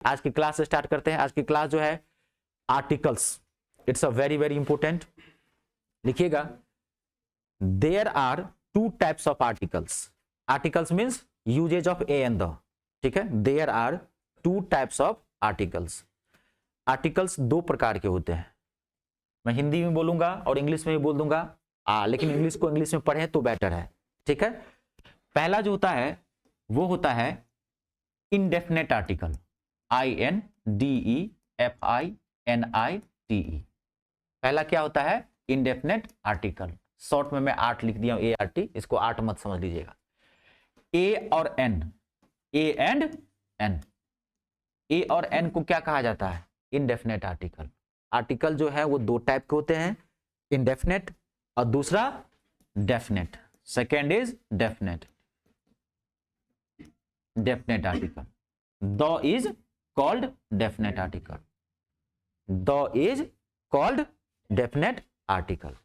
आज की class start करते हैं। आज की क्लास जो है articles, it's a very very important. लिखिएगा, there are two types of articles. Articles means usages of a and the, ठीक है। There are two types of articles. आर्टिकल्स दो प्रकार के होते हैं। मैं हिंदी में बोलूंगा और इंग्लिश में भी बोल दूंगा, लेकिन इंग्लिश को इंग्लिश में पढ़े तो बेटर है, ठीक है। पहला जो होता है वो होता है इंडेफिनेट आर्टिकल, INDEFINITE। पहला क्या होता है? Indefinite article. शॉर्ट में मैं आर्ट लिख दिया हूं, ART, इसको आर्ट मत समझ लीजिएगा। ए और एन, ए एंड एन, ए और एन को क्या कहा जाता है? Indefinite article. आर्टिकल जो है वो दो टाइप के होते हैं, इंडेफिनेट और दूसरा definite. Second is definite, definite article. The is called definite article, the is called definite article,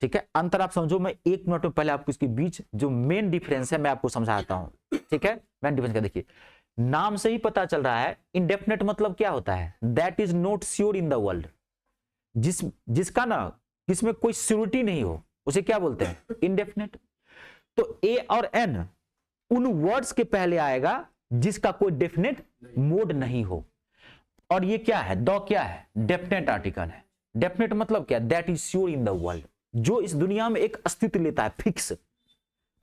ठीक है। अंतर आप समझो, मैं 1 मिनट में पहले आपको इसके बीच जो मेन डिफरेंस है मैं आपको समझाता हूं, ठीक है। मेन डिफरेंस क्या, देखिए नाम से ही पता चल रहा है इंडेफिनेट मतलब क्या होता है? That is not sure in the world. जिसका ना जिसमें कोई श्योरिटी नहीं हो उसे क्या बोलते हैं? इंडेफिनेट। तो ए और एन उन वर्ड्स के पहले आएगा जिसका कोई डेफिनेट मोड नहीं हो। और ये क्या है? द क्या है? डेफिनेट आर्टिकल है। डेफिनेट मतलब क्या? That is sure in the world, जो इस दुनिया में एक अस्तित्व लेता है, फिक्स।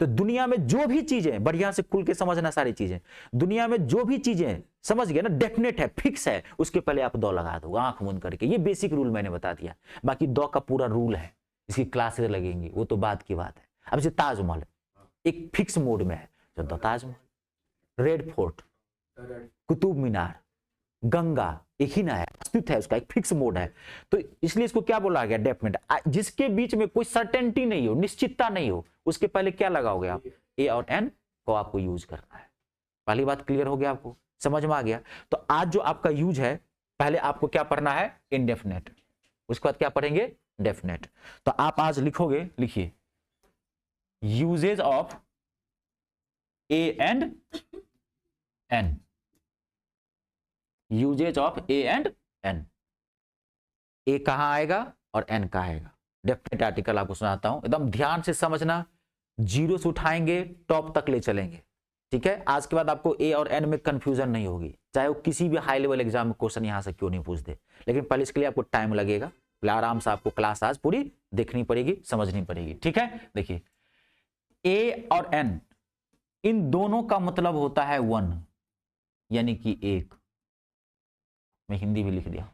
तो दुनिया में जो भी चीजें, बढ़िया से खुल के समझना सारी चीजें, दुनिया में जो भी चीजें समझ गए ना, डेफिनेट है, फिक्स है, उसके पहले आप द लगा दो आंख बंद करके। ये बेसिक रूल मैंने बता दिया, बाकी द का पूरा रूल है, इसकी क्लासेस लगेंगी, वो तो बात की बात है। अब जैसे ताजमहल एक फिक्स मोड में है, जो तो ताजमहल, रेड फोर्ट, कुतुब मीनार, गंगा, एक ही ना है, अस्तित्व है उसका, एक फिक्स मोड है। तो इसलिए इसको क्या बोला गया? डेफिनेट। जिसके बीच में कोई सर्टेनिटी नहीं हो, निश्चितता नहीं हो, उसके पहले क्या लगाओगे आप? ए और एन को आपको यूज करना है। पहली बात क्लियर हो गया, आपको समझ में आ गया? तो आज जो आपका यूज है, पहले आपको क्या पढ़ना है? इनडेफिनेट, उसके बाद क्या पढ़ेंगे? डेफिनेट। तो आप आज लिखोगे, लिखिए, usages of a and an, usages of a and an. A कहां आएगा और एन कहां आएगा? डेफिनेट आर्टिकल आपको सुनाता हूं, एकदम ध्यान से समझना, जीरो से उठाएंगे टॉप तक ले चलेंगे, ठीक है। आज के बाद आपको ए और एन में कंफ्यूजन नहीं होगी, चाहे वो किसी भी हाई लेवल एग्जाम में क्वेश्चन यहां से क्यों नहीं पूछ दे। लेकिन पहले इसके लिए आपको टाइम लगेगा, आराम से आपको क्लास आज पूरी देखनी पड़ेगी, समझनी पड़ेगी, ठीक है। देखिए, ए और एन इन दोनों का मतलब होता है वन, यानी कि एक। मैं हिंदी भी लिख दिया,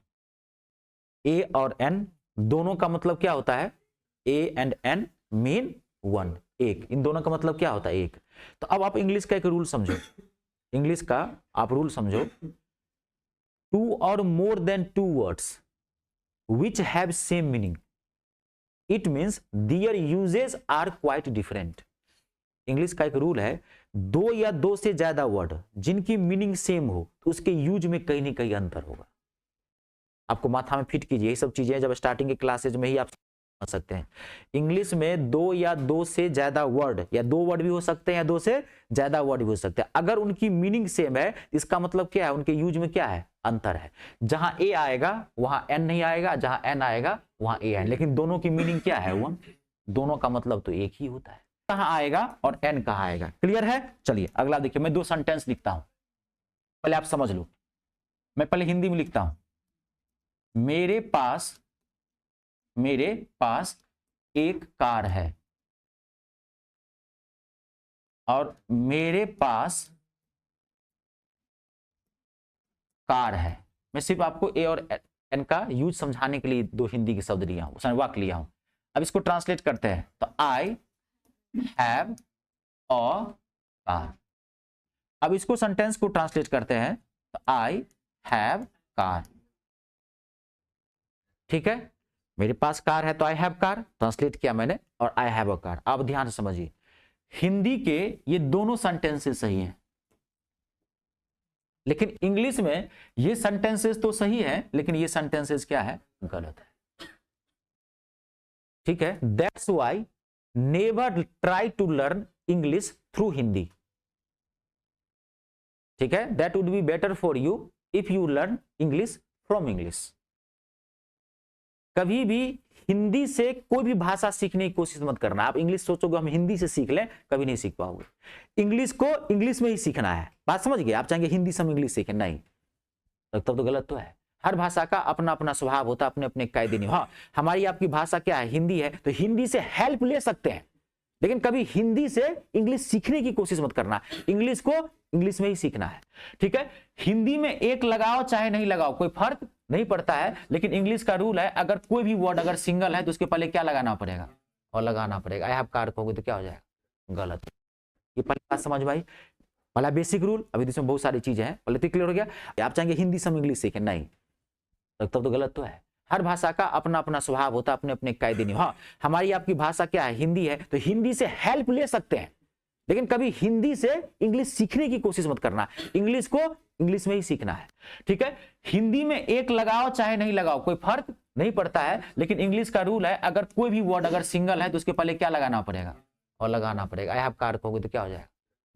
ए और एन दोनों का मतलब क्या होता है? A and N mean one, एक। इन दोनों का मतलब क्या होता है? एक। तो अब आप इंग्लिश का एक रूल समझो, इंग्लिश का आप रूल समझो, टू और more than two words which have same meaning, it means their uses are quite different. English का एक रूल है, दो या दो से ज्यादा वर्ड जिनकी मीनिंग सेम हो तो उसके यूज में कहीं ना कहीं अंतर होगा। आपको माथा में फिट कीजिए, ये सब चीजें जब स्टार्टिंग के क्लासेज में ही आप समझ सकते हैं। इंग्लिश में दो या दो से ज्यादा वर्ड, या दो वर्ड भी हो सकते हैं या दो से ज्यादा वर्ड भी हो सकते हैं, अगर उनकी मीनिंग सेम है इसका मतलब क्या है? उनके यूज में क्या है? अंतर है। जहां ए आएगा वहां एन नहीं आएगा, जहां एन आएगा वहां ए है, लेकिन दोनों की मीनिंग क्या है? वन। दोनों का मतलब तो एक ही होता है। कहां आएगा और एन कहां आएगा? क्लियर है? चलिए अगला देखिए, मैं 2 सेंटेंस लिखता हूं, पहले आप समझ लो। मैं पहले हिंदी में लिखता हूं, मेरे पास एक कार है, और मेरे पास कार है। मैं सिर्फ आपको ए और एन का यूज समझाने के लिए 2 हिंदी के शब्द लिया हूं, वाक्य लिया हूं। अब इसको ट्रांसलेट करते हैं, तो आई हैव अ कार। अब इसको सेंटेंस को ट्रांसलेट करते हैं, तो आई हैव कार, ठीक है। मेरे पास कार है तो आई हैव कार ट्रांसलेट किया मैंने, और आई हैव अ कार। अब ध्यान से समझिए, हिंदी के ये दोनों सेंटेंसेस सही हैं, लेकिन इंग्लिश में ये सेंटेंसेस तो सही है, लेकिन ये सेंटेंसेस क्या है? गलत है, ठीक है। That's why never try to learn English through Hindi, ठीक है, that would be better for you if you learn English from English. कभी भी हिंदी से कोई भी भाषा सीखने की कोशिश मत करना। आप इंग्लिश सोचोगे हम हिंदी से सीख लें, कभी नहीं सीख पाओगे। इंग्लिश को इंग्लिश में ही सीखना है, बात समझ गए। आप चाहेंगे हिंदी से हम इंग्लिश सीखें, नहीं, तब तो गलत तो है। हर भाषा का अपना अपना स्वभाव होता है, अपने अपने कायदे नहीं। हाँ, हमारी आपकी भाषा क्या है, हिंदी है, तो हिंदी से हेल्प ले सकते हैं, लेकिन कभी हिंदी से इंग्लिश सीखने की कोशिश मत करना। इंग्लिश को इंग्लिश में ही सीखना है, ठीक है। हिंदी में एक लगाओ चाहे नहीं लगाओ, कोई फर्क नहीं पड़ता है, लेकिन इंग्लिश का रूल है, अगर कोई भी वर्ड अगर सिंगल है तो उसके पहले क्या लगाना पड़ेगा, और लगाना पड़ेगा। आई हैव कार कहोगे तो क्या हो जाएगा, गलत। ये पहली बात समझ भाई, पहला बेसिक रूल। अभी इसमें बहुत सारी चीजें हैं, पहले तो क्लियर हो गया। आप चाहेंगे हिंदी से हम इंग्लिश सीखें, नहीं, तब तो गलत तो है। हर भाषा का अपना अपना स्वभाव होता है, अपने अपने कायदे नहीं। हाँ, हमारी आपकी भाषा क्या है, हिंदी है, तो हिंदी से हेल्प ले सकते हैं, लेकिन कभी हिंदी से इंग्लिश सीखने की कोशिश मत करना। इंग्लिश को इंग्लिश में ही सीखना है, ठीक है। हिंदी में एक लगाओ चाहे नहीं लगाओ, कोई फर्क नहीं पड़ता है, लेकिन इंग्लिश का रूल है, अगर कोई भी वर्ड अगर सिंगल है तो उसके पहले क्या लगाना पड़ेगा, और लगाना पड़ेगा। आई हैव कार कहोगे तो क्या हो जाएगा,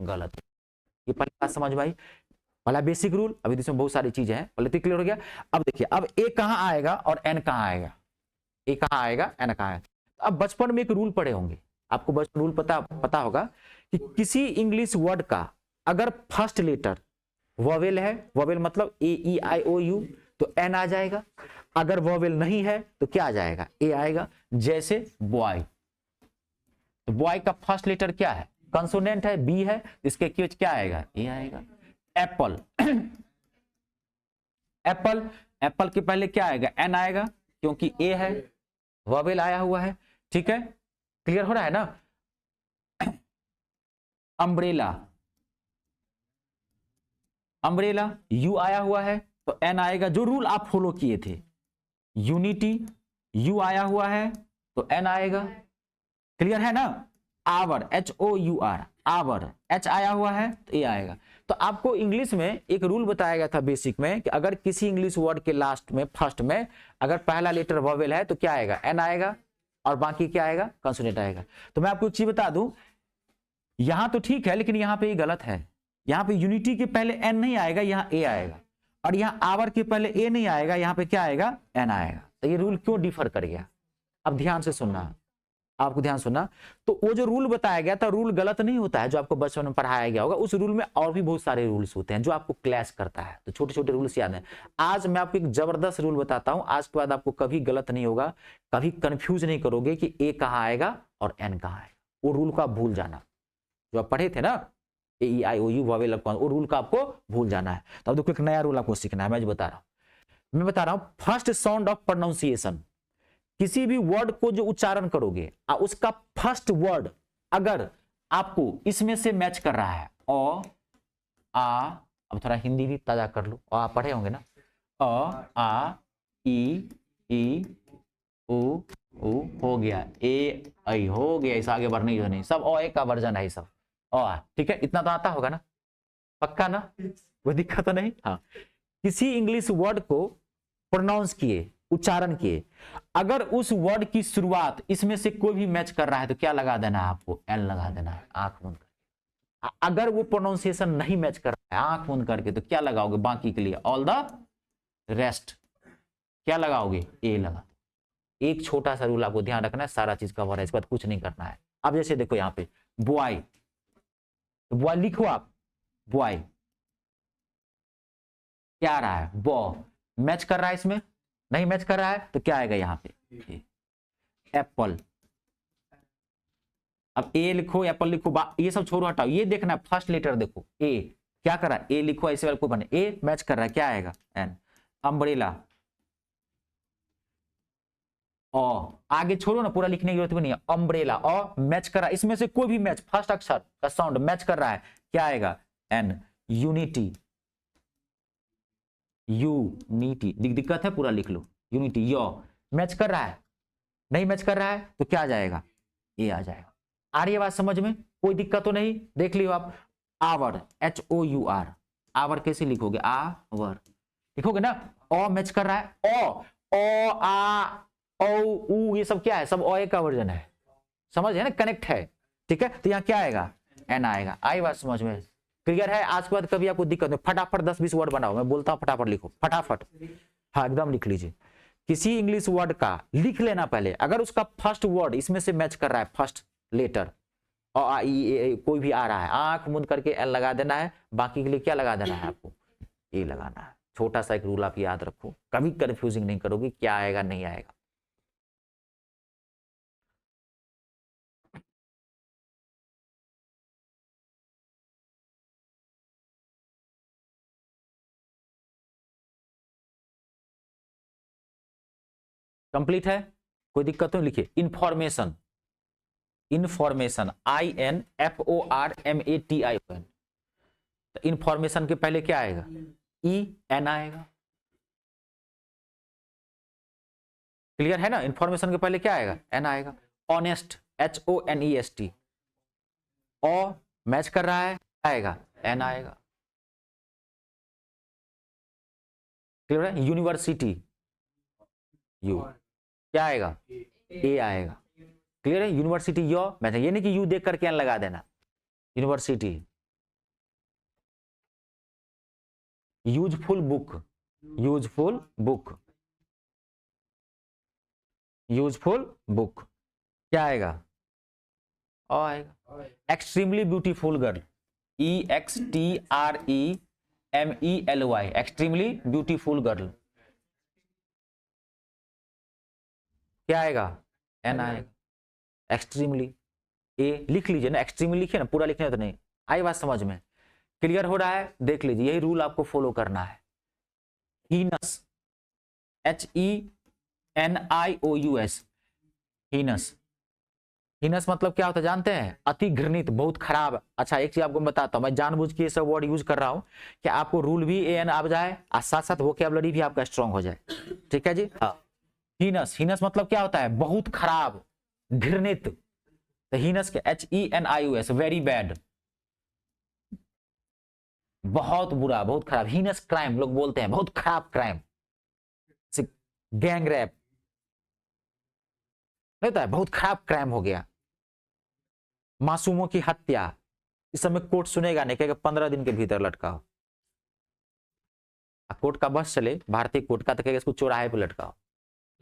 गलत। ये पहली बात समझ भाई, पहला बेसिक रूल। अभी इसमें बहुत सारी चीजें हैं, पहले तो क्लियर हो गया। अब देखिए, अब ए कहां आएगा और एन कहां आएगा, ए कहां आएगा, एन कहां आएगा। तो अब बचपन में एक रूल पढ़े होंगे, आपको बचपन रूल पता होगा कि किसी इंग्लिश वर्ड का अगर फर्स्ट लेटर वोवेल है, वोवेल मतलब ए ई आई ओ यू, तो एन आ जाएगा। अगर वोवेल नहीं है तो क्या आ जाएगा, ए आएगा। जैसे बॉय, तो बॉय का फर्स्ट लेटर क्या है, कंसोनेंट है, बी है, इसके क्यों क्या आएगा, ए आएगा। एप्पल, एप्पल, एप्पल के पहले क्या आएगा, एन आएगा, क्योंकि ए है, वोवेल आया हुआ है, ठीक है, क्लियर हो रहा है ना। अम्ब्रेला, अम्ब्रेला यू आया हुआ है तो एन आएगा, जो रूल आप फॉलो किए थे। यूनिटी, यू आया हुआ है तो एन आएगा, क्लियर है ना। Hour, H O U R, hour, H आया हुआ है तो ए आएगा। तो आपको इंग्लिश में एक रूल बताया गया था बेसिक में कि अगर किसी इंग्लिश वर्ड के लास्ट में, फर्स्ट में अगर पहला लेटर वोवेल है तो क्या आएगा, एन आएगा, और बाकी क्या आएगा, कंसोनेंट आएगा। तो मैं आपको एक चीज बता दूं, यहां तो ठीक है, लेकिन यहां पे ये गलत है। यहां पे यूनिटी के पहले एन नहीं आएगा, यहां ए आएगा, और यहां आवर के पहले ए नहीं आएगा, यहां पे क्या आएगा, एन आएगा। तो ये रूल क्यों डिफर कर गया, अब ध्यान से सुनना, आपको ध्यान सुनना। तो वो जो रूल बताया गया था, रूल गलत नहीं होता है, जो आपको बचपन में पढ़ाया गया होगा, उस रूल में और भी बहुत सारे रूल्स होते हैं जो आपको क्लैश करता है, तो छोटे छोटे रूल्स याद हैं। आज मैं आपको एक जबरदस्त रूल बताता हूं, आज के बाद आपको कभी गलत नहीं होगा, कभी कंफ्यूज नहीं करोगे कि ए कहां आएगा और एन कहां आएगा। वो रूल को आप भूल जाना, जो आप पढ़े थे ना, ए ई आई ओ यू वोवेल, वो रूल का आपको भूल जाना है। तो अब देखो एक नया रूल आपको सीखना है, मैं बता रहा हूं। फर्स्ट साउंड ऑफ प्रोनाउंसिएशन, किसी भी वर्ड को जो उच्चारण करोगे, उसका फर्स्ट वर्ड अगर आपको इसमें से मैच कर रहा है, अ आ, अब थोड़ा हिंदी भी ताजा कर लो, आ पढ़े होंगे ना, अ आ ई उ हो गया, ए आई हो गया, इस आगे बढ़ने जो नहीं, सब ओ ए का वर्जन है, सब ओ, ठीक है, इतना तो आता होगा ना, पक्का ना, कोई दिक्कत तो नहीं। हाँ, किसी इंग्लिश वर्ड को प्रोनाउंस किए, उच्चारण किए, अगर उस वर्ड की शुरुआत इसमें से कोई भी मैच कर रहा है तो क्या लगा देना है आपको, एन लगा देना है, आंख बंद करके। अगर वो प्रोनाउंसिएशन नहीं मैच कर रहा है आंख बंद करके, तो क्या लगाओगे बाकी के लिए, ऑल द रेस्ट क्या लगाओगे, ए लगा। एक छोटा सा रूल आपको ध्यान रखना है, सारा चीज कवर है, इसके बाद कुछ नहीं करना है। अब जैसे देखो यहाँ पे बॉय, तो बॉय लिखो आप, बॉय क्या आ रहा है, बॉ, मैच कर रहा है, इसमें नहीं मैच कर रहा है तो क्या आएगा यहाँ पे, एप्पल। अब ए लिखो, एप्पल लिखो, ये सब छोड़ो, हटाओ, ये देखना फर्स्ट लेटर देखो, ए क्या कर रहा है, ए लिखो, ऐसे वाले को बने, ए मैच कर रहा है, क्या आएगा, एन। अम्ब्रेला, ओ, आगे छोड़ो ना, पूरा लिखने की जरूरत भी नहीं है, अम्ब्रेला, ओ मैच कर रहा है, इसमें से कोई भी मैच, फर्स्ट अक्षर का साउंड मैच कर रहा है, क्या आएगा, एन। यूनिटी, यूनिटी, दिक्कत है, पूरा लिख लो, यूनिटी, यो मैच कर रहा है, नहीं मैच कर रहा है तो क्या आ जाएगा, ए आ जाएगा। आ रही है बात समझ में, कोई दिक्कत तो नहीं, देख लियो आप। Hour, H O U R, hour कैसे लिखोगे, आवर लिखोगे ना, ओ मैच कर रहा है, ओ आ ओ उ, ये सब क्या है, सब ओ ए का वर्जन है, समझ है ना, कनेक्ट है, ठीक है। तो यहाँ क्या आएगा, एन आएगा। आई बात समझ में, क्लियर है? आज के बाद कभी आपको दिक्कत नहीं, फटाफट 10-20 वर्ड बनाओ, मैं बोलता हूँ फटाफट लिखो, फटाफट, हाँ एकदम लिख लीजिए। किसी इंग्लिश वर्ड का लिख लेना पहले, अगर उसका फर्स्ट वर्ड इसमें से मैच कर रहा है, फर्स्ट लेटर और आ ई ए कोई भी आ रहा है, आंख मुंद करके एल लगा देना है, बाकी के लिए क्या लगा देना है आपको, ए लगाना है। छोटा सा एक रूल आप याद रखो, कभी कंफ्यूजिंग नहीं करोगे क्या आएगा नहीं आएगा। कंप्लीट है, कोई दिक्कत तो नहीं? लिखिए इंफॉर्मेशन, इंफॉर्मेशन INFORMATION। तो इंफॉर्मेशन के पहले क्या आएगा, EN आएगा। क्लियर है ना? इंफॉर्मेशन के पहले क्या आएगा, एन आएगा। ऑनेस्ट HONEST, ओ मैच कर रहा है, आएगा एन आएगा। क्लियर है? यूनिवर्सिटी, यू क्या आएगा, ए आएगा। क्लियर है? यूनिवर्सिटी यो मैच, ये नहीं कि यू देख करके एन लगा देना। University, useful book, useful book, useful book क्या आएगा, ओ आएगा। Extremely beautiful girl, EXTREMELY, extremely beautiful girl क्या आएगा, एन आएगा। एक्सट्रीमली, ए लिख लीजिए ना, एक्सट्रीमली लिखिए ना, पूरा लिखने तो नहीं। आई बात समझ में? क्लियर हो रहा है? देख लीजिए, यही रूल आपको फॉलो करना है। हीनस, HENIOUS, हीनस, हीनस मतलब क्या होता है जानते हैं, अति घृणित, बहुत खराब। अच्छा एक चीज आपको बताता हूं, मैं जानबूझ के ये सब वर्ड यूज कर रहा हूं कि आपको रूल भी AN आ जाए और साथ साथ वोकैबुलरी भी आपका स्ट्रांग हो जाए। ठीक है जी? हाँ, हीनस, हीनस मतलब क्या होता है, बहुत खराब, घृणित। तो हीनस के HENIOUS, वेरी बैड, बहुत बुरा, बहुत खराब। हीनस क्राइम लोग बोलते हैं, बहुत खराब क्राइम, गैंग रैप नहीं होता है, बहुत खराब क्राइम हो गया। मासूमों की हत्या, इस समय कोर्ट सुनेगा नहीं, कहेगा 15 दिन के भीतर लटकाओ। कोर्ट का बस चले, भारतीय कोर्ट का, तो कहेगा इसको चौराहे पर लटकाओ।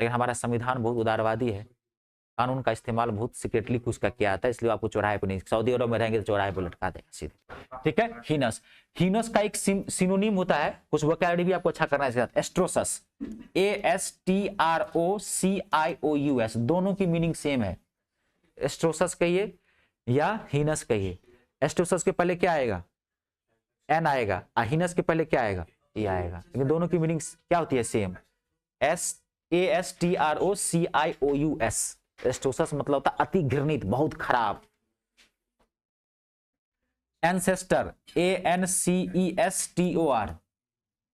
लेकिन हमारा संविधान बहुत उदारवादी है, कानून का इस्तेमाल बहुत सीक्रेटली कुछ का किया आता है, इसलिए आपको चौराहे पर नहीं, सऊदी अरब में रहेंगे तो चौराहे पर लटका देगा सीधे। ठीक है? हीनस, हीनस का एक सिनोनिम होता है, कुछ वोकैबुलरी भी आपको अच्छा करना है इसके साथ, एस्ट्रोसस, ASTROCIOUS, दोनों की मीनिंग सेम है। एस्ट्रोसस कहिए या हीनस कहिए, एस्ट्रोसस के पहले क्या आएगा, एन आएगा, हीनस के पहले क्या आएगा, ए आएगा, लेकिन दोनों की मीनिंग क्या होती है, सेम। ASTROCIOUS, एस्ट्रोसस मतलब होता है अति घृणित, बहुत खराब। एंसेस्टर, ANCESTOR,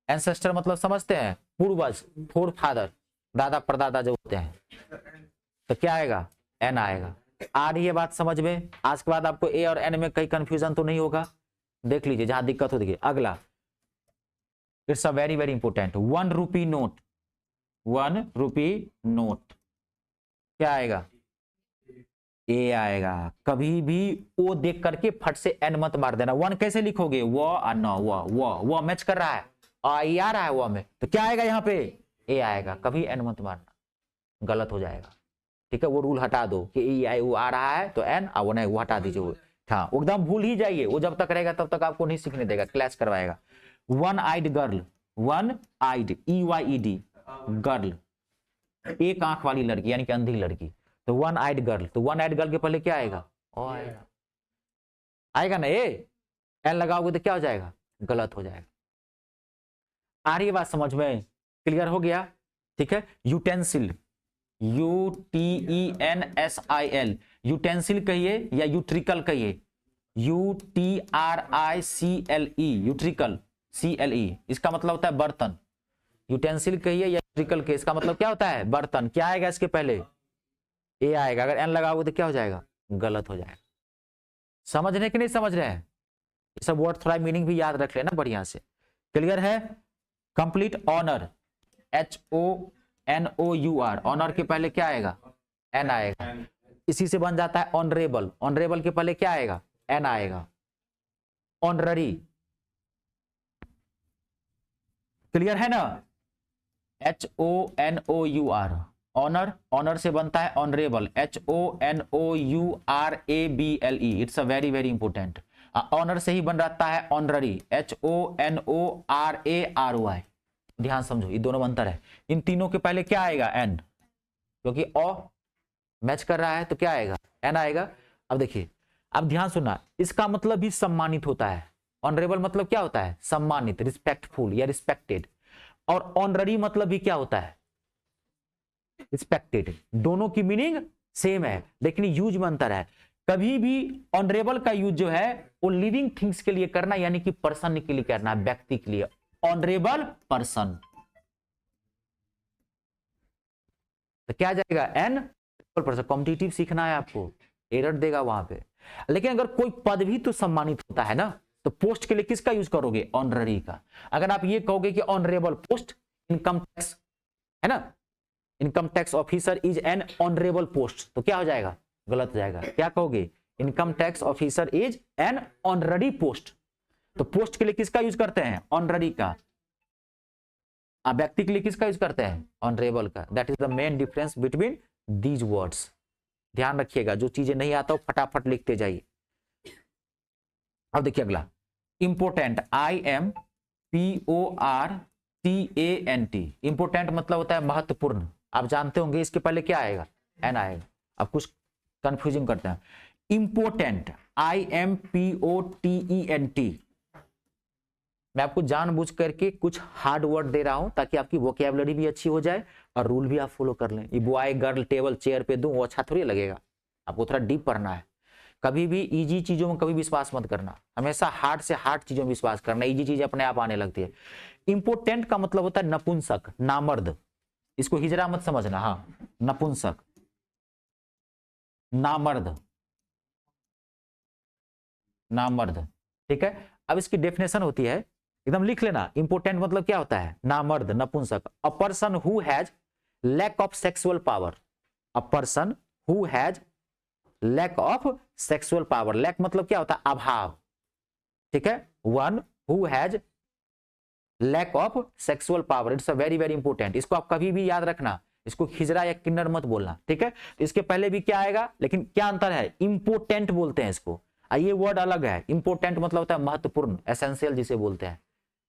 एंसेस्टर मतलब समझते हैं, पूर्वज, फोर फादर, दादा परदादा जो होते हैं। तो क्या आएगा, एन आएगा। आ रही है बात समझ में? आज के बाद आपको ए और एन में कहीं कंफ्यूजन तो नहीं होगा। देख लीजिए जहां दिक्कत होती है। अगला, it's a very very important, 1 rupee note, 1 rupee note क्या आएगा, ए आएगा। कभी भी ओ देख करके फट से एन मत मार देना। 1 कैसे लिखोगे, वो और न वो मैच कर रहा है, आई आ रहा है वो में, तो क्या आएगा यहाँ पे, ए आएगा। कभी एन मत मारना, गलत हो जाएगा। ठीक है? वो रूल हटा दो कि ए आई वो आ रहा है तो एन, वो नहीं, वो हटा दीजिए। हाँ, एकदम भूल ही जाइए, वो जब तक रहेगा तब तक आपको नहीं सीखने देगा, क्लैश करवाएगा। 1 आइड गर्ल, 1 आइड EYED गर्ल, एक आंख वाली लड़की यानी कि अंधी लड़की। तो 1 आइड गर्ल, तो 1 आइड गर्ल के पहले क्या आएगा, ओ आएगा, आएगा ना, एन लगाओगे तो क्या हो जाएगा, गलत हो जाएगा। आ रही है बात समझ में? क्लियर हो गया? ठीक है? यूटेंसिल, UTENSIL, यूटेंसिल कहिए या यूट्रिकल कहिए, UTRICLE, यूट्रिकल, CLE, इसका मतलब होता है बर्तन। यूटेंसिल कहिए या यूट्रिकल कहिए, इसका मतलब क्या होता है, बर्तन। क्या आएगा इसके पहले, ए आएगा। अगर एन लगाओगे तो क्या हो जाएगा, गलत हो जाएगा। समझ रहे कि नहीं समझ रहे हैं? ये सब वर्ड थोड़ा मीनिंग भी याद रख लेना बढ़िया से। क्लियर है? कंप्लीट। ऑनर, HONOUR, ऑनर के पहले क्या आएगा, एन आएगा। इसी से बन जाता है ऑनरेबल, ऑनरेबल के पहले क्या आएगा, एन आएगा। ऑनररी, क्लियर है ना? HONOUR, ऑनर, ऑनर से बनता है honourable, HONOURABLE, it's a very very important. Honour से ही बन रहता है ऑनररी, HONORARY। ध्यान समझो, ये दोनों में अंतर है। इन तीनों के पहले क्या आएगा? एन, क्योंकि ओ मैच कर रहा है तो क्या आएगा? एन आएगा। अब देखिए, अब ध्यान सुनना, इसका मतलब भी सम्मानित होता है। ऑनरेबल मतलब क्या होता है? सम्मानित, रिस्पेक्टफुल या रिस्पेक्टेड। और ऑनररी मतलब भी क्या होता है? रिस्पेक्टेड। दोनों की मीनिंग सेम है, लेकिन यूज में अंतर है। कभी भी ऑनरेबल का यूज जो है वो लिविंग थिंग्स के लिए करना, यानी कि पर्सन के लिए करना, व्यक्ति के लिए। ऑनरेबल पर्सन, तो क्या जाएगा? An person. कॉम्पिटिटिव सीखना है आपको, एरर देगा वहां पे। लेकिन अगर कोई पद भी तो सम्मानित होता है ना, तो पोस्ट के लिए किसका यूज करोगे? ऑनररी का। अगर आप ये कहोगे कि ऑनरेबल पोस्ट, इनकम टैक्स है ना, income tax officer is an honourable post, तो क्या हो जाएगा? गलत हो जाएगा। क्या कहोगे? Income tax officer is an honorary post. तो पोस्ट के लिए किसका यूज करते हैं? ऑनररी का। व्यक्ति के लिए किसका यूज करते हैं? ऑनरेबल का। That is the main difference between these words. ध्यान रखिएगा, जो चीजें नहीं आता हो फटाफट लिखते जाइए। अब देखिए अगला, इंपोर्टेंट, IMPORTANT। इंपोर्टेंट मतलब होता है महत्वपूर्ण। आप जानते होंगे इसके पहले क्या आएगा? एन आएगा। अब कुछ कंफ्यूजिंग करते हैं। Important, IMPOTENT। मैं आपको जानबूझ करके कुछ हार्ड वर्ड दे रहा हूं ताकि आपकी वोकैबुलरी भी अच्छी हो जाए और रूल भी आप फॉलो कर लें। ये बॉय गर्ल टेबल चेयर पे दूं वो अच्छा थोड़ी लगेगा, आपको थोड़ा डीप पढ़ना है। कभी भी इजी चीजों में कभी विश्वास मत करना, हमेशा हार्ड से हार्ड चीजों में विश्वास करना। इजी चीजें अपने आप आने लगती है। इंपोर्टेंट का मतलब होता है नपुंसक, नामर्द। इसको हिजरा मत समझना, हाँ, नपुंसक, नामर्द, नामर्द, ठीक है। अब इसकी डेफिनेशन होती है, एकदम लिख लेना। इंपोर्टेंट मतलब क्या होता है? नामर्द, नपुंसक। A person who has lack of sexual power. A person who has lack of sexual power. Lack मतलब क्या होता है? अभाव, ठीक है। One who has lack of sexual power, it's a very very important. इसको आप कभी भी याद रखना, इसको खिजरा या किन्नर मत बोलना, ठीक है। इसके पहले भी क्या आएगा, लेकिन क्या अंतर है? इंपोर्टेंट बोलते हैं इसको, ये वर्ड अलग है। इंपोर्टेंट मतलब होता है महत्वपूर्ण, एसेंशियल जिसे बोलते हैं।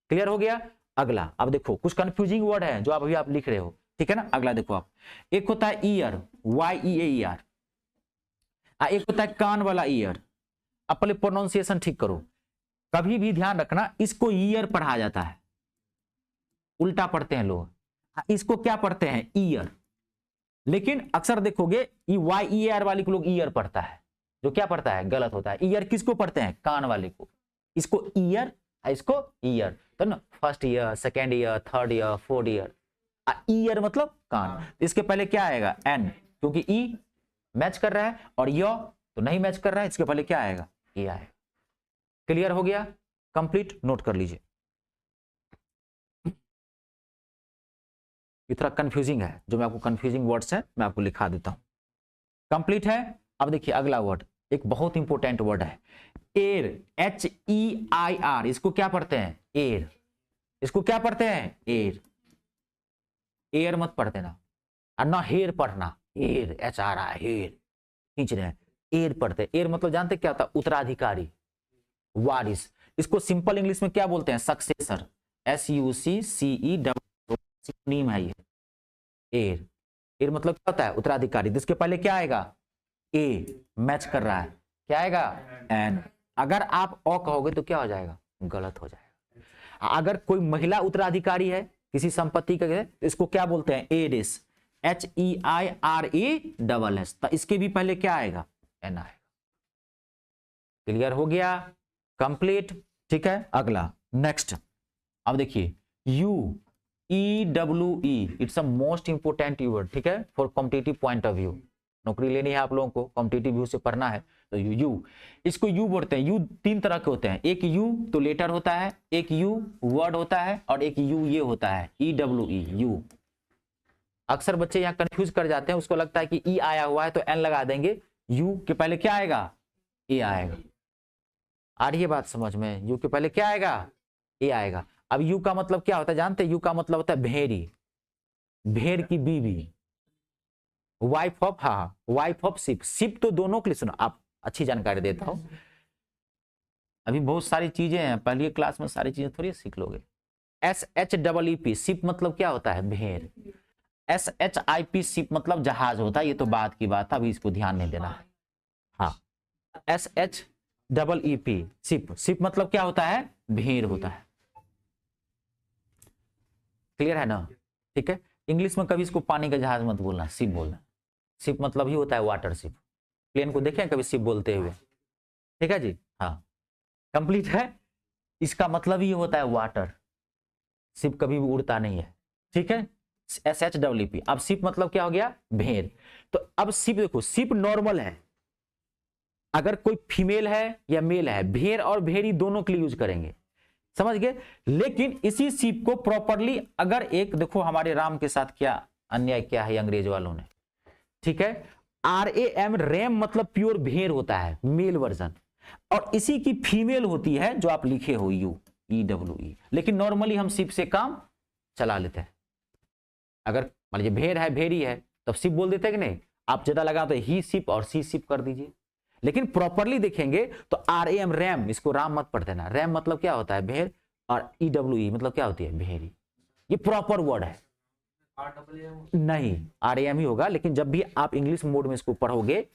क्लियर हो गया? अगला, अब देखो कुछ कंफ्यूजिंग वर्ड है जो अभी आप लिख रहे हो, ठीक है ना। अगला देखो आप, एक होता है ईयर, YEAR, एक होता है कान वाला ईयर। अब पहले प्रोनाउंसिएशन ठीक करो। कभी भी ध्यान रखना, इसको ईयर पढ़ा जाता है, उल्टा पढ़ते हैं लोग। इसको क्या पढ़ते हैं? ईयर। लेकिन अक्सर देखोगे ये YEAR वाली को लोग ईयर पढ़ता है, जो क्या पढ़ता है? गलत होता है। ईयर किसको पढ़ते हैं? कान वाले को। इसको ईयर, इसको ईयर, तो ना first year, second year, third year, fourth year. Year मतलब कान। इसके पहले क्या आएगा? एन, क्योंकि ई मैच कर रहा है, और य तो नहीं मैच कर रहा है, इसके पहले क्या आएगा? ये आएगा। क्लियर हो गया? कंप्लीट, नोट कर लीजिए। ये थोड़ा कंफ्यूजिंग है, जो मैं आपको कंफ्यूजिंग वर्ड्स है मैं आपको लिखा देता हूं। कंप्लीट है? अब देखिए अगला वर्ड, एक बहुत इंपॉर्टेंट वर्ड है, एयर, HEIR। इसको क्या पढ़ते हैं? एयर। इसको क्या पढ़ते हैं? एयर। एयर मत पढ़ते ना, और ना हेयर पढ़ना, एयर, HRI, हेयर खींच रहे हैं, एयर पढ़ते हैं। एयर मतलब जानते क्या होता है? उत्तराधिकारी, वारिस। इसको सिंपल इंग्लिश में क्या बोलते हैं? सक्सेसर, SUCCE, नीम है ये एयर। एयर मतलब क्या होता है? उत्तराधिकारी। जिसके पहले क्या आएगा? ए मैच कर रहा है, क्या आएगा? एन। अगर आप ओ कहोगे तो क्या हो जाएगा? गलत हो जाएगा। अगर कोई महिला उत्तराधिकारी है किसी संपत्ति का, तो इसको क्या बोलते हैं? Heiress, HEIRESS। तो इसके भी पहले क्या आएगा? एन आएगा। क्लियर हो गया? कंप्लीट, ठीक है। अगला, नेक्स्ट, अब देखिए UEWE, it's a most important word, ठीक है, for competitive point of view. नौकरी लेनी है आप लोगों को, कॉम्पिटिटिव व्यू से पढ़ना है, तो यू। इसको यू बोलते हैं। यू तीन तरह के होते हैं, एक यू तो लेटर होता है, एक यू वर्ड होता है, और एक यू ये होता है, EWE, यू। अक्सर बच्चे यहाँ कंफ्यूज कर जाते हैं, उसको लगता है कि ई आया हुआ है तो एन लगा देंगे, यू के पहले क्या आएगा? ए आएगा। आ रही है बात समझ में? यू के पहले क्या आएगा? ए आएगा। अब यू का मतलब क्या होता है जानते हैं? यू का मतलब होता है भेड़ी, भेड़ की बीवी, वाइफ ऑफ, हाँ वाइफ ऑफ शिप। शिप तो दोनों के लिए, सुनो आप अच्छी जानकारी देता हूं, अभी बहुत सारी चीजें हैं, पहली क्लास में सारी चीजें थोड़ी सीख लोगे। SHEEP शिप मतलब क्या होता है? भेड़। SHIP शिप मतलब जहाज होता है, ये तो बात की बात है, अभी इसको ध्यान नहीं देना है। हाँ SHEEP शिप, शिप मतलब क्या होता है? भेड़ होता है। क्लियर है ना? ठीक है, इंग्लिश में कभी इसको पानी का जहाज मत बोलना, शिप बोलना। शिप मतलब ही होता है वाटर शिप। प्लेन को देखें कभी शिप बोलते हुए? ठीक है जी, हाँ कंप्लीट है। इसका मतलब ही होता है वाटर, शिप कभी भी उड़ता नहीं है। ठीक है, SHEEP। अब शिप मतलब क्या हो गया? भेड़। तो अब शिप देखो, शिप नॉर्मल है, अगर कोई फीमेल है या मेल है, भेड़ और भेड़ी दोनों के लिए यूज करेंगे, समझ गए? लेकिन इसी शिप को प्रॉपरली अगर एक, देखो हमारे राम के साथ क्या अन्याय किया है अंग्रेज वालों ने। ठीक है, RAM रैम मतलब प्योर भेड़ होता है, मेल वर्जन, और इसी की फीमेल होती है जो आप लिखे हो UEWE। लेकिन नॉर्मली हम शिप से काम चला लेते हैं। अगर मान लीजिए भेड़ है, भेड़ी है, तब शिप बोल देते हैं कि नहीं? आप ज्यादा लगा तो ही शिप और सी शिप कर दीजिए। लेकिन प्रॉपरली देखेंगे तो RAM रैम, इसको राम मत पढ़ देना, रैम मतलब क्या होता है? भेड़, और EWE मतलब क्या होती है? भेड़ी। ये प्रॉपर वर्ड है। नहीं, RAM ही होगा, लेकिन जब भी आप इंग्लिश मोड में इसको पढ़ोगे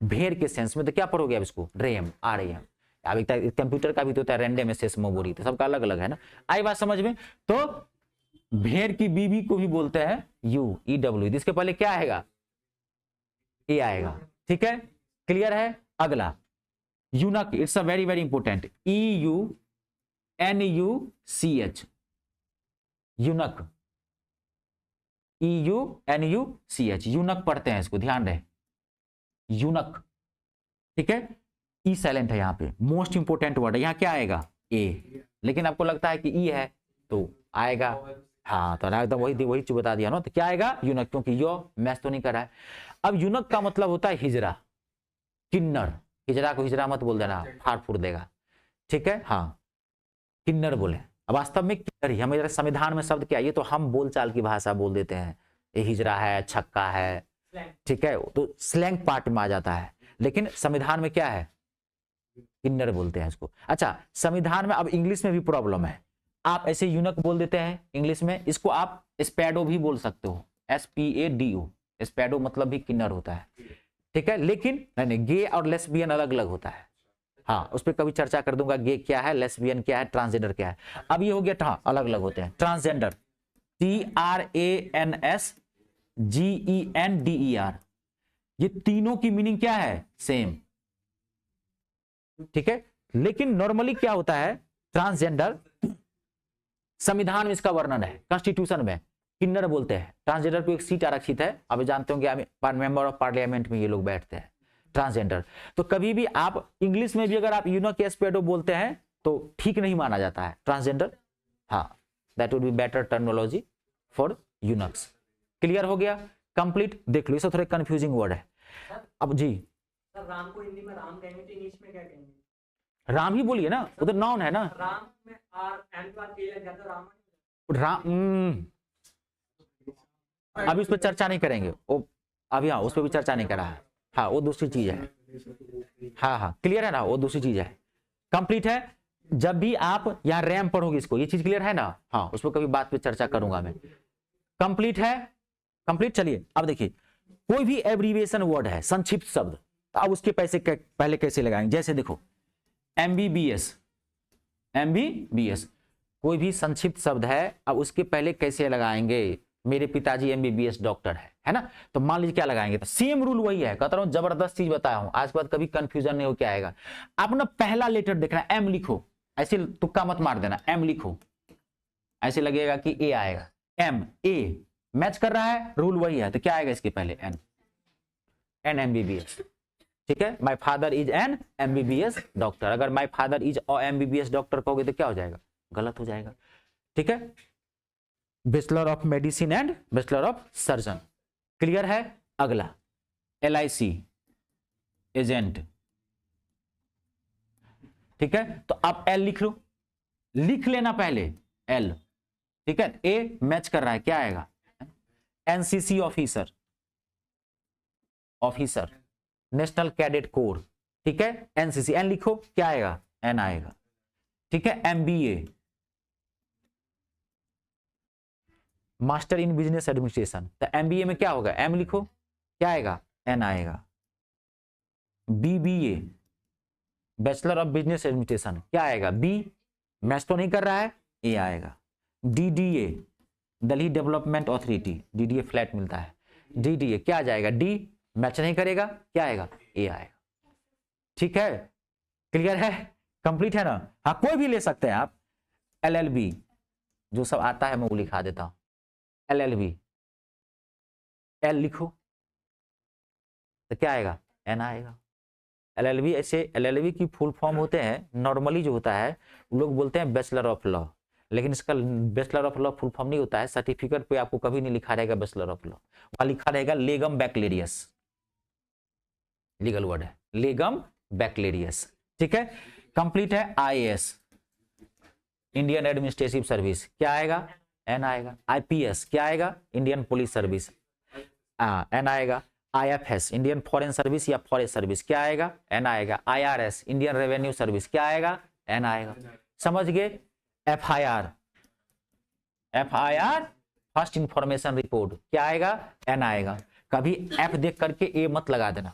भेड़ के सेंस में, तो क्या पढ़ोगे आप इसको? RAM, RAM। अब एक कंप्यूटर का भी तो होता है रैंडम एक्सेस मेमोरी, तो सबका अलग अलग है ना। आई बात समझ में? तो भेड़ की बीवी को भी बोलते हैं UEWE। इसके पहले क्या आएगा? ए आएगा। ठीक है, क्लियर है? अगला यूनक, it's a very very important, EUNUCH, यूनक, EUNUCH, यूनक पढ़ते हैं इसको, ध्यान रहे, यूनक। ठीक है, ई साइलेंट है यहाँ पे, मोस्ट इंपोर्टेंट वर्ड है। यहाँ क्या आएगा? ए, लेकिन आपको लगता है कि ई है तो आएगा, हाँ तो एकदम वही चीज बता दिया ना, तो क्या आएगा? यूनक, क्योंकि यो मैच तो नहीं कर रहा है। अब यूनक का मतलब होता है हिजरा, किन्नर। हिजरा को हिजरा मत बोल देना, फाड़ फूड़ देगा। ठीक है, हाँ किन्नर बोले। अब वास्तव में किन्नर ही, हमारे संविधान में शब्द क्या है? ये तो हम बोलचाल की भाषा बोल देते हैं, ये हिजरा है, छक्का है, ठीक है, तो स्लैंग पार्ट में आ जाता है, लेकिन संविधान में क्या है? किन्नर बोलते हैं इसको। अच्छा, संविधान में अब इंग्लिश में भी प्रॉब्लम है, आप ऐसे यूनक बोल देते हैं इंग्लिश में, इसको आप स्पैडो भी बोल सकते हो, SPADO, स्पैडो मतलब भी किन्नर होता है। ठीक है, लेकिन नहीं, गे और लेस्बियन अलग अलग होता है। हाँ, उस पर कभी चर्चा कर दूंगा, गे क्या है, लेस्बियन क्या है, ट्रांसजेंडर क्या है। अब ये हो गया, हाँ अलग अलग होते हैं। ट्रांसजेंडर, TRANSGENDER, ये तीनों की मीनिंग क्या है? सेम। ठीक है, लेकिन नॉर्मली क्या होता है? ट्रांसजेंडर संविधान में इसका वर्णन है, कॉन्स्टिट्यूशन में किन्नर बोलते हैं। ट्रांसजेंडर को एक सीट आरक्षित है, आप जानते होंगे मेंबर ऑफ पार्लियामेंट में ये लोग बैठते हैं, ट्रांसजेंडर। तो कभी भी आप इंग्लिश में भी अगर आप यूनक या स्पेडो बोलते हैं तो ठीक नहीं माना जाता है ट्रांसजेंडर। हाँ, that would be better terminology for eunuchs. Clear हो गया? कंप्लीट। देख लो, ये सब थोड़े कंफ्यूजिंग वर्ड है। अब जी, राम को हिंदी में राम कहेंगे तो इंग्लिश में क्या कहेंगे? राम ही बोलिए ना, उधर नाउन है ना। राम में आर एन के बाद के लग जाता है, राम अभी उस पर चर्चा नहीं करेंगे, वो अभी, हाँ उस पर भी चर्चा नहीं करा है, हाँ वो दूसरी चीज है। हाँ हाँ क्लियर है ना, वो दूसरी चीज है। कंप्लीट है। जब भी आप यहाँ रैम पढ़ोगे इसको, ये चीज क्लियर है ना? हाँ, उस पर कभी बात पे चर्चा करूंगा मैं। कंप्लीट है, कंप्लीट। चलिए अब देखिए, कोई भी एब्रीविएशन वर्ड है, संक्षिप्त शब्द, तो अब उसके पहले कैसे लगाएंगे? जैसे देखो MBBS, कोई भी संक्षिप्त शब्द है, अब उसके पहले कैसे लगाएंगे? मेरे पिताजी MBBS डॉक्टर है ना, तो मान लीजिए क्या लगाएंगे? तो सेम रूल वही है, कहता हूं जबरदस्त चीज बताया हूं, आज के बाद कभी कंफ्यूजन नहीं हो क्या आएगा। आप ना पहला लेटर देखना, M लिखो, ऐसे तुक्का मत मार देना, M लिखो, ऐसे लगेगा कि A आएगा, A मैच कर रहा है, रूल वही है, तो क्या आएगा इसके पहले? N MBBS। ठीक है, my father is an MBBS doctor. अगर my father is MBBS doctor कहोगे तो क्या हो जाएगा? गलत हो जाएगा। ठीक है, bachelor of medicine and bachelor of surgeon. Clear है? अगला LIC एजेंट, ठीक है, तो आप एल लिख लो, लिख लेना पहले एल, ठीक है। ए मैच कर रहा है, क्या आएगा, NCC officer, officer national cadet corps, ठीक है, एनसीसी, एन लिखो, क्या आएगा, एन आएगा, ठीक है। MBA master in business administration, तो एमबीए में क्या होगा, एम लिखो, क्या आएगा, एन आएगा। BBA bachelor of business administration, क्या आएगा, बी मैच तो नहीं कर रहा है, ए आएगा। DDA Delhi development authority, DDA flat मिलता है, डीडीए क्या आ जाएगा, डी मैच नहीं करेगा, क्या आएगा, ए आएगा, ठीक है। क्लियर है, कंप्लीट है ना, हाँ कोई भी ले सकते हैं आप। एलएलबी जो सब आता है मैं वो लिखा देता हूं, एलएलबी, एल लिखो तो क्या आएगा, एन आएगा। एलएलबी, ऐसे एलएलबी की फुल फॉर्म होते हैं, नॉर्मली जो होता है लोग बोलते हैं बैचलर ऑफ लॉ, लेकिन इसका bachelor of law full form नहीं होता है, सर्टिफिकेट पे आपको कभी नहीं लिखा रहेगा बैचलर ऑफ लॉ, वहां लिखा रहेगा लेगम बैक्लेरियस, लीगल वर्ड है लेगम बैक्लेरियस, ठीक है। कंप्लीट है। आईएएस इंडियन एडमिनिस्ट्रेटिव सर्विस, क्या आएगा, एन आएगा। आईपीएस क्या आएगा, इंडियन पुलिस सर्विस, एन आएगा। आईएफएस इंडियन फॉरेन सर्विस या फॉरेस्ट सर्विस, क्या आएगा, एन आएगा। आईआरएस इंडियन रेवेन्यू सर्विस, क्या आएगा, एन आएगा। समझ गए। FIR, FIR first information report, क्या आएगा, एन आएगा। कभी एफ देख करके ए मत लगा देना,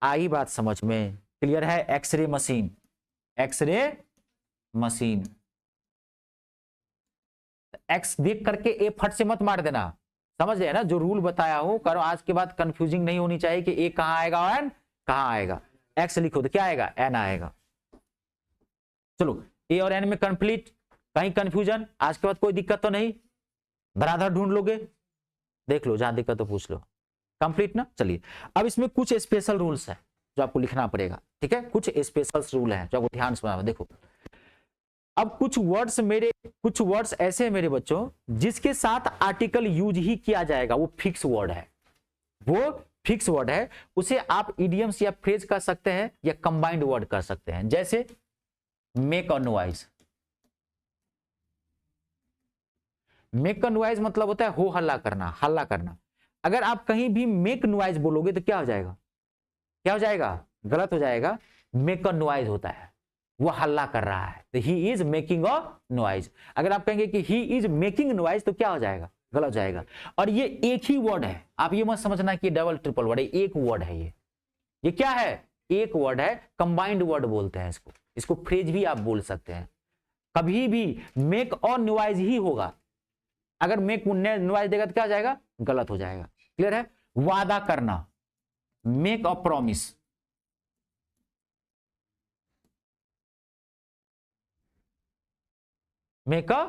आई बात समझ में, क्लियर है। X-ray machine, x-ray machine, X देख करके ए फट से मत मार देना, समझ गए ना, जो रूल बताया हो करो, आज के बाद कंफ्यूजिंग नहीं होनी चाहिए कि ए कहां आएगा और एन कहां आएगा। एक्स लिखो तो क्या आएगा, एन आएगा। चलो ए और एन में कंप्लीट, कहीं कंफ्यूजन, आज के बाद कोई दिक्कत तो नहीं, बराबर ढूंढ लोगे, देख लो जहां दिक्कत तो पूछ लो, कंप्लीट ना। चलिए अब इसमें कुछ स्पेशल रूल्स है जो आपको लिखना पड़ेगा, ठीक है, कुछ स्पेशल रूल है जो आपको ध्यान से बनाना। देखो अब कुछ वर्ड्स ऐसे हैं मेरे बच्चों जिसके साथ आर्टिकल यूज ही किया जाएगा, वो फिक्स वर्ड है, वो फिक्स वर्ड है, उसे आप इडियम्स या फ्रेज कर सकते हैं या कंबाइंड वर्ड कर सकते हैं। जैसे make a noise, make a noise मतलब होता है हो हल्ला करना, हल्ला करना। अगर आप कहीं भी मेक नॉइज बोलोगे तो क्या हो जाएगा, क्या हो जाएगा, गलत हो जाएगा। मेक अ नॉइज होता है वो हल्ला कर रहा है, तो he is making a noise. अगर आप कहेंगे कि ही इज मेकिंग नॉइज तो क्या हो जाएगा, गलत हो जाएगा। और ये एक ही वर्ड है, आप ये मत समझना कि डबल ट्रिपल वर्ड है, एक वर्ड है ये क्या है, एक वर्ड है, कंबाइंड वर्ड बोलते हैं इसको, इसको फ्रेज भी आप बोल सकते हैं। कभी भी मेक और नॉइज ही होगा, अगर मेक नॉइज देगा तो क्या हो जाएगा, गलत हो जाएगा। क्लियर है। वादा करना, make a promise, make a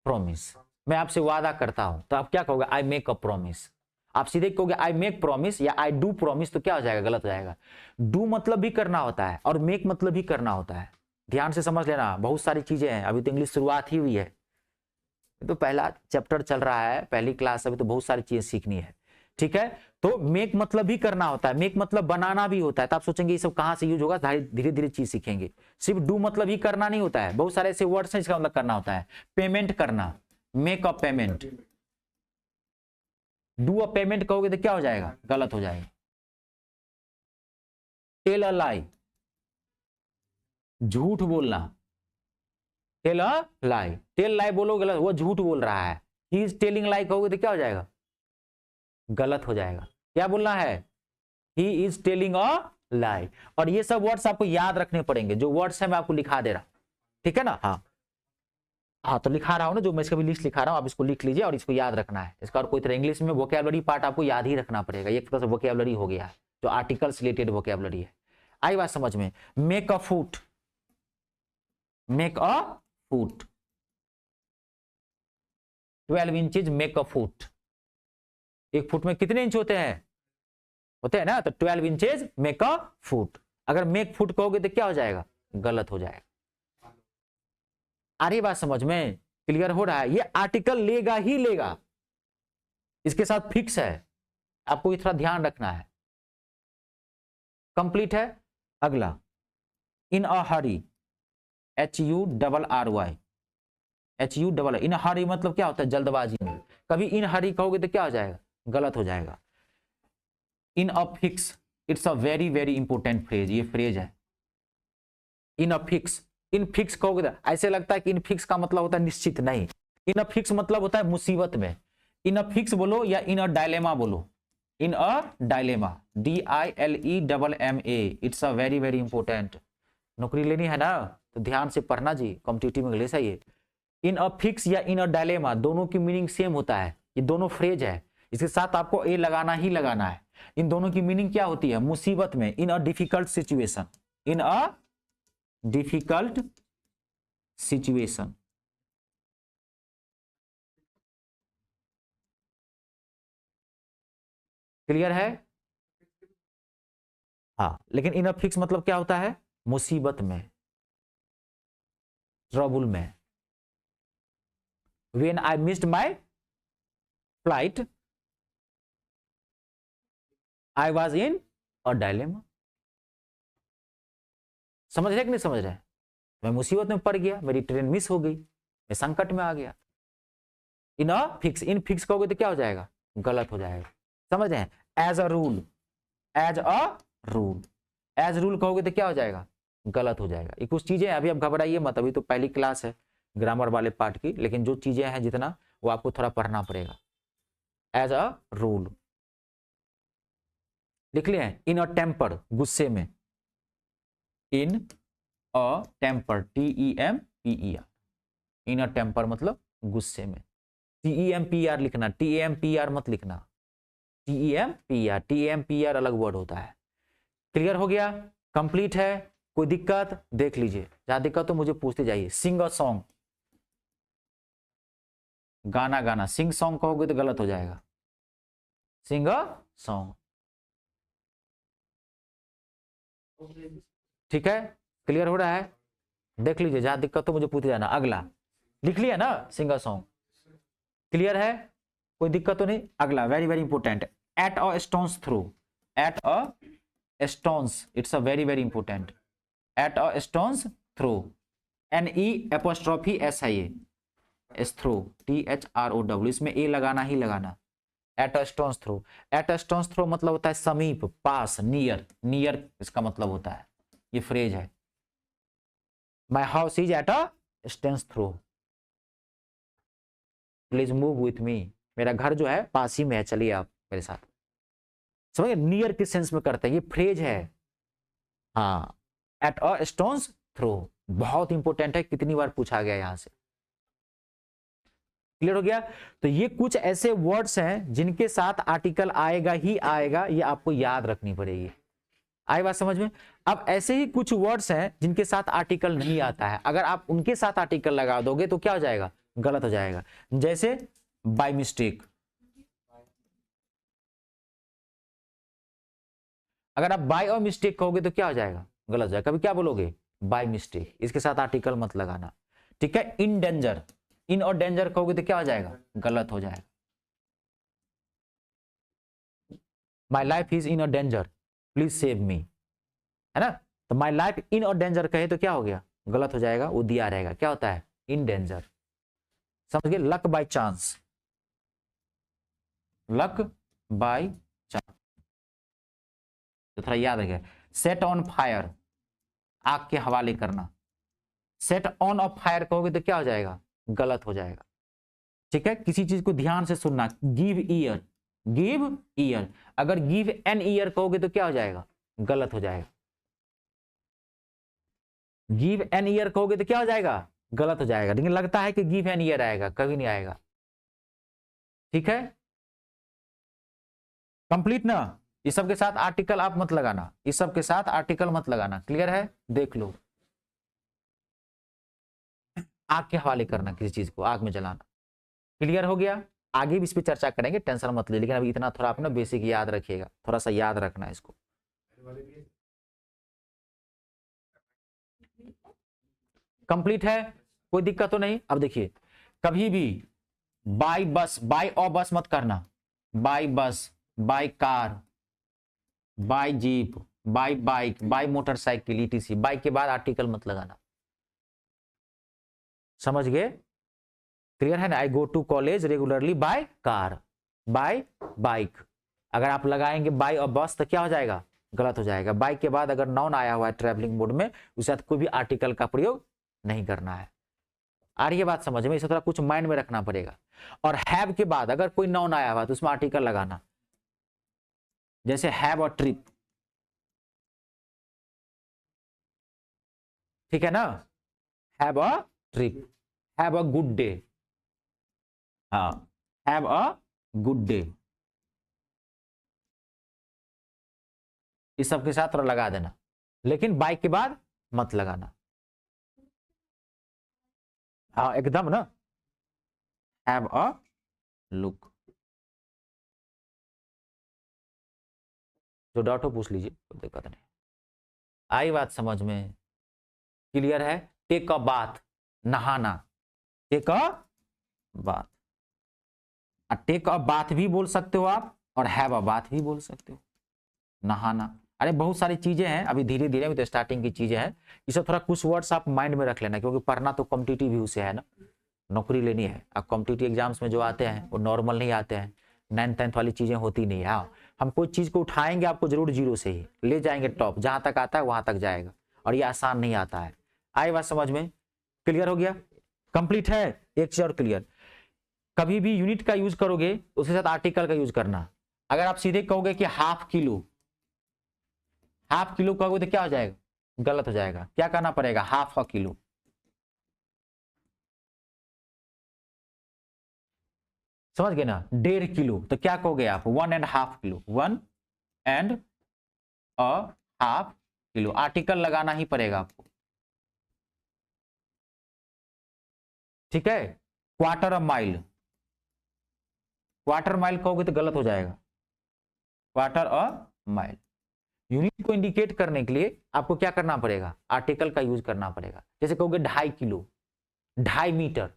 promise, मैं आपसे वादा करता हूं, तो आप क्या कहोगे, आई मेक अ प्रॉमिस। आप सीधे कहोगे आई मेक प्रॉमिस या आई डू प्रॉमिस तो क्या हो जाएगा, गलत हो जाएगा। डू मतलब भी करना होता है और मेक मतलब भी करना होता है, ध्यान से समझ लेना, बहुत सारी चीजें हैं, अभी तो इंग्लिश शुरुआत ही हुई है, तो पहला चैप्टर चल रहा है, पहली क्लास, अभी तो बहुत सारी चीजें सीखनी है, ठीक है। तो मेक मतलब भी करना होता है, मेक मतलब बनाना भी होता है, तो आप सोचेंगे ये सब कहां से यूज होगा, धीरे धीरे चीज सीखेंगे। सिर्फ डू मतलब ही करना नहीं होता है, बहुत सारे ऐसे वर्ड्स हैं इसका मतलब करना होता है। पेमेंट करना, make a payment, do a payment कहोगे तो क्या हो जाएगा, गलत हो जाएगा। टेल अ लाई, झूठ बोलना, टेल अ लाई, टेल लाई बोलोगे गलत, वो झूठ बोल रहा है। ही इज टेलिंग लाई कहोगे तो क्या हो जाएगा, गलत हो जाएगा। क्या बोलना है, ही इज टेलिंग अ लाई। और ये सब वर्ड्स आपको याद रखने पड़ेंगे, जो वर्ड्स है मैं आपको लिखा दे रहा हूं, ठीक है ना। हाँ हाँ, तो लिखा रहा हूं ना, जो मैं इसका भी लिस्ट लिखा रहा हूं, आप इसको लिख लीजिए और इसको याद रखना है। इसका और कोई तरह इंग्लिश में वोकैबुलरी पार्ट आपको याद ही रखना पड़ेगा, एक तरह से वोकैबुलरी हो गया है, जो आर्टिकल्स रिलेटेड वोकैबुलरी है। आई बात समझ में। Make a foot, make a foot, 12 inches make a foot, एक फुट में कितने इंच होते हैं ना, तो 12 इंचेज मेक अ फुट। अगर मेक फुट कहोगे तो क्या हो जाएगा, गलत हो जाएगा। आ रही बात समझ में, क्लियर हो रहा है। ये आर्टिकल लेगा ही लेगा, इसके साथ फिक्स है, आपको इतना ध्यान रखना है। कंप्लीट है। अगला इन अ हरी, HURRY, HU इन हरी मतलब क्या होता है? जल्दबाजी में। कभी इन हरी कहोगे तो क्या हो जाएगा? गलत हो जाएगा। In a fix, it's a very very important phrase, ये फ्रेज है। In a fix, in fix कहोगे तो ऐसे लगता है कि इन फिक्स का मतलब होता है निश्चित, नहीं। इन अ फिक्स मतलब होता है मुसीबत में। इन अ फिक्स बोलो या इन अ डायलेमा बोलो। In a dilemma, DILEMMA, it's a very very important. नौकरी लेनी है ना तो ध्यान से पढ़ना जी, कॉम्पिटिटिव इंग्लिश है ये। इन अ फिक्स या इन अ डायलेमा दोनों की मीनिंग सेम होता है, ये दोनों फ्रेज है, इसके साथ आपको ए लगाना ही लगाना है। इन दोनों की मीनिंग क्या होती है? मुसीबत में, in a difficult situation, in a difficult situation. Clear है? हाँ, लेकिन इन अ फिक्स मतलब क्या होता है? मुसीबत में, ट्रबल में। When I missed my flight I was in a dilemma. समझ रहे कि नहीं समझ रहे? मैं मुसीबत में पड़ गया, मेरी ट्रेन मिस हो गई, मैं संकट में आ गया। इन अ फिक्स, इन फिक्स कहोगे तो क्या हो जाएगा? गलत हो जाएगा। समझ रहे हैं? As a rule, as a rule, as rule कहोगे तो क्या हो जाएगा? गलत हो जाएगा। ये कुछ चीजें अभी आप घबराइए मत, अभी तो पहली क्लास है ग्रामर वाले पार्ट की, लेकिन जो चीजें हैं जितना वो आपको थोड़ा पढ़ना पड़ेगा। एज अ रूल लिख लिए। इन अ टेम्पर, गुस्से में। In a temper, TEMPER, in a temper मतलब गुस्से में। TEMPER लिखना, TEMPER मत लिखना। TEMPER, TEMPER अलग वर्ड होता है। क्लियर हो गया? कंप्लीट है? कोई दिक्कत? देख लीजिए, जहां दिक्कत हो मुझे पूछते जाइए। सिंग अ सॉन्ग, गाना गाना। सिंग सॉन्ग कहोगे तो गलत हो जाएगा। सिंग अ सॉन्ग, ठीक है? क्लियर हो रहा है? देख लीजिए, जहां दिक्कत हो मुझे पूछते जाना। अगला लिख लिया ना, सिंग अ सॉन्ग। क्लियर है? कोई दिक्कत तो नहीं? अगला very very important, at a stone's throw, at a stone's, it's a very very important. At a stone's throw, NE throw, THROW, इसमें ए लगाना ही लगाना। At a stone's throw, at a stone's throw मतलब होता है समीप, पास, near, near इसका मतलब होता है, ये फ्रेज है। My house is at a stone's throw, please move with me, मेरा घर जो है पास ही में है, चलिए आप मेरे साथ। समझिए, नियर किस सेंस में करते हैं, ये फ्रेज है। हाँ, एट अ स्टोन्स थ्रो बहुत इंपॉर्टेंट है, कितनी बार पूछा गया यहां से। क्लियर हो गया? तो ये कुछ ऐसे वर्ड्स हैं जिनके साथ आर्टिकल आएगा ही आएगा, ये आपको याद रखनी पड़ेगी। आई बात समझ में? अब ऐसे ही कुछ वर्ड्स हैं जिनके साथ आर्टिकल नहीं आता है, अगर आप उनके साथ आर्टिकल लगा दोगे तो क्या हो जाएगा? गलत हो जाएगा। जैसे बाय मिस्टेक, अगर आप बाय और मिस्टेक कहोगे तो क्या हो जाएगा? गलत हो जाएगा। कभी क्या बोलोगे? बाय मिस्टेक, इसके साथ आर्टिकल मत लगाना। ठीक है? इन डेंजर, इन और डेंजर कहोगे तो क्या हो जाएगा? गलत हो जाएगा। My life is in a danger, please save me, है ना? तो my life in a danger कहे तो क्या हो गया? गलत हो जाएगा, वो दिया रहेगा, क्या होता है? In danger. समझ गए? Luck by chance, luck by chance, तो थोड़ा याद रखिए। सेट ऑन फायर, आग के हवाले करना। सेट ऑन ऑफ फायर कहोगे तो क्या हो जाएगा? गलत हो जाएगा। ठीक है? किसी चीज को ध्यान से सुनना। गिव ईयर, गिव ईयर, अगर गिव एन ईयर कहोगे तो क्या हो जाएगा? गलत हो जाएगा। गिव एन ईयर कहोगे तो क्या हो जाएगा? गलत हो जाएगा। लेकिन लगता है कि गिव एन ईयर आएगा, कभी नहीं आएगा। ठीक है? कंप्लीट ना? इस सब के साथ आर्टिकल आप मत लगाना, इस सब के साथ आर्टिकल मत लगाना। क्लियर है? देख लो, आग के हवाले करना, किसी चीज को आग में जलाना। क्लियर हो गया? आगे भी इस पर चर्चा करेंगे, टेंशन मत ले, लेकिन अभी इतना थोड़ा आप ना बेसिक याद रखिएगा, थोड़ा सा याद रखना है इसको। कंप्लीट है? कोई दिक्कत तो नहीं? अब देखिए, कभी भी बाय बस, बाय और बस मत करना। By bus, by car, by jeep, by bike, by motorcycle, etc. Bike के बाद आर्टिकल मत लगाना, समझ गए? क्लियर है ना? I go to college regularly by car, by bike. अगर आप लगाएंगे बाय और बस तो क्या हो जाएगा? गलत हो जाएगा। बाइक के बाद अगर नाउन आया हुआ है ट्रैवलिंग मोड में, उसके साथ कोई भी आर्टिकल का प्रयोग नहीं करना है। आ रही है बात समझ में? इसे थोड़ा कुछ माइंड में रखना पड़ेगा। और हैव के बाद अगर कोई नाउन आया हुआ तो उसमें आर्टिकल लगाना, जैसे हैव और ट्रिप, ठीक है ना? Have a trip, have a good day, हाँ, हैव अ गुड डे, इस सब के साथ थोड़ा लगा देना, लेकिन बाइक के बाद मत लगाना। हाँ एकदम ना, हैव अ लुक। जो डाउट हो पूछ लीजिए, कोई दिक्कत नहीं। आई बात समझ में? क्लियर है? टेक अ बाथ, नहाना, take a bath. Take a bath भी बोल सकते हो आप, और हैव अ बाथ भी बोल सकते हो, नहाना। अरे बहुत सारी चीजें हैं, अभी धीरे धीरे, अभी तो स्टार्टिंग की चीजें हैं। इसे थोड़ा कुछ वर्ड्स आप माइंड में रख लेना, क्योंकि पढ़ना तो कॉम्पिटिटिव व्यू से है ना, नौकरी लेनी है। अब कॉम्पिटिटिव एग्जाम्स में जो आते हैं वो नॉर्मल नहीं आते हैं, 9th 10th वाली चीजें होती नहीं है। हाँ, हम कोई चीज को उठाएंगे आपको जरूर जीरो से ही ले जाएंगे टॉप, जहां तक आता है वहां तक जाएगा, और ये आसान नहीं आता है। आई बात समझ में? क्लियर हो गया? कंप्लीट है? एक चीज और क्लियर, कभी भी यूनिट का यूज करोगे उसके साथ आर्टिकल का यूज करना। अगर आप सीधे कहोगे कि हाफ किलो, हाफ किलो कहोगे तो क्या हो जाएगा? गलत हो जाएगा। क्या करना पड़ेगा? Half a kilo. समझ गए ना? 1.5 किलो तो क्या कहोगे आप? 1.5 किलो, 1.5 किलो। आर्टिकल लगाना ही पड़ेगा आपको, ठीक है? क्वार्टर अ माइल, क्वार्टर माइल कहोगे तो गलत हो जाएगा, क्वार्टर अ माइल। यूनिट को इंडिकेट करने के लिए आपको क्या करना पड़ेगा? आर्टिकल का यूज करना पड़ेगा। जैसे कहोगे 2.5 किलो, 2.5 मीटर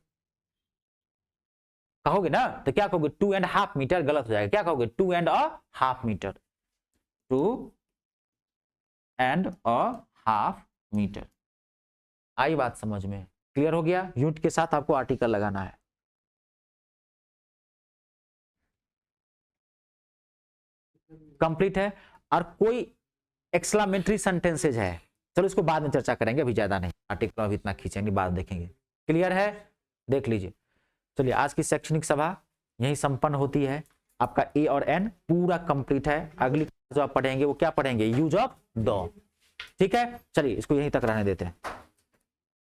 कहोगे ना, तो क्या कहोगे? 2.5 मीटर, गलत हो जाएगा। क्या कहोगे? 2.5 मीटर, 2.5 मीटर। आई बात समझ में? क्लियर हो गया? यूनिट के साथ आपको आर्टिकल लगाना है। कंप्लीट है? और कोई एक्सक्लामेटरी सेंटेंसेज है, चलो इसको बाद में चर्चा करेंगे, अभी ज्यादा नहीं, आर्टिकल अभी इतना खींचेंगे, बाद देखेंगे। क्लियर है? देख लीजिए। चलिए, आज की शैक्षणिक सभा यही संपन्न होती है। आपका ए और एन पूरा कंप्लीट है। अगली जो आप पढ़ेंगे वो क्या पढ़ेंगे? Use of the. ठीक है, चलिए इसको यहीं तक रहने देते हैं।